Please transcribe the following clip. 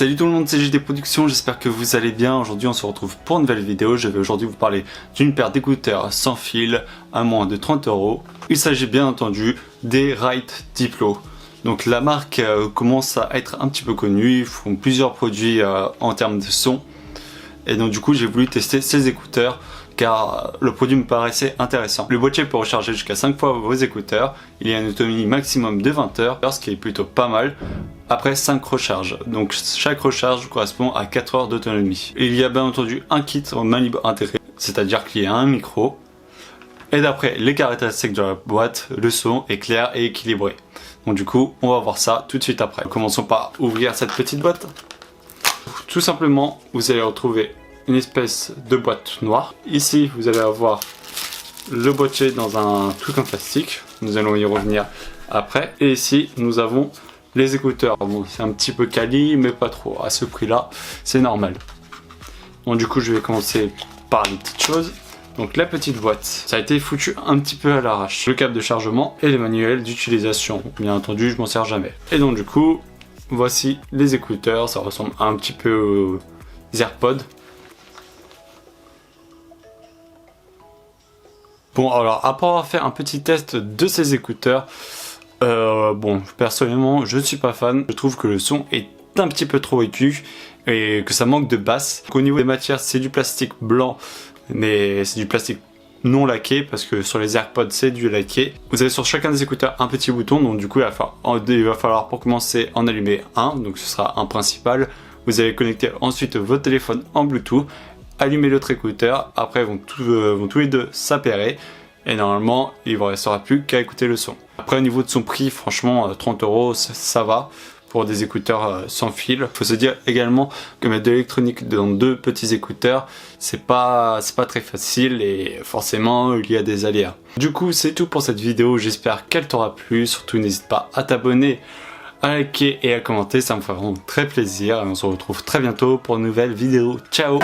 Salut tout le monde, c'est JD Productions, j'espère que vous allez bien. Aujourd'hui on se retrouve pour une nouvelle vidéo. Je vais aujourd'hui vous parler d'une paire d'écouteurs sans fil à moins de 30 €. Il s'agit bien entendu des Right Diplo. Donc la marque commence à être un petit peu connue, ils font plusieurs produits en termes de son. Et donc du coup j'ai voulu tester ces écouteurs car le produit me paraissait intéressant. Le boîtier peut recharger jusqu'à 5 fois vos écouteurs, il y a une autonomie maximum de 20 heures, ce qui est plutôt pas mal, après 5 recharges. Donc chaque recharge correspond à 4 heures d'autonomie. Il y a bien entendu un kit en main libre intégré, c'est-à-dire qu'il y a un micro. Et d'après les caractéristiques de la boîte, le son est clair et équilibré. Donc du coup, on va voir ça tout de suite après. Commençons par ouvrir cette petite boîte. Tout simplement, vous allez retrouver une espèce de boîte noire. Ici, vous allez avoir le boîtier dans un truc en plastique. Nous allons y revenir après. Et ici, nous avons les écouteurs. Bon, c'est un petit peu quali, mais pas trop. À ce prix-là, c'est normal. Donc du coup, je vais commencer par les petites choses. Donc la petite boîte, ça a été foutu un petit peu à l'arrache. Le câble de chargement et les manuels d'utilisation. Bien entendu, je m'en sers jamais. Et donc du coup, voici les écouteurs. Ça ressemble un petit peu aux AirPods. Bon, alors après avoir fait un petit test de ces écouteurs, bon, personnellement, je ne suis pas fan. Je trouve que le son est un petit peu trop aigu et que ça manque de basse. Au niveau des matières, c'est du plastique blanc, mais c'est du plastique non laqué parce que sur les AirPods, c'est du laqué. Vous avez sur chacun des écouteurs un petit bouton, donc du coup, il va falloir pour commencer en allumer un, donc ce sera un principal. Vous allez connecter ensuite votre téléphone en Bluetooth. Allumer l'autre écouteur, après vont tous les deux s'appairer et normalement il ne vous restera plus qu'à écouter le son. Après au niveau de son prix, franchement 30 € ça va pour des écouteurs sans fil. Il faut se dire également que mettre de l'électronique dans deux petits écouteurs, c'est pas très facile et forcément il y a des aléas. Du coup c'est tout pour cette vidéo, j'espère qu'elle t'aura plu, surtout n'hésite pas à t'abonner, à liker et à commenter, ça me fera vraiment très plaisir et on se retrouve très bientôt pour une nouvelle vidéo. Ciao!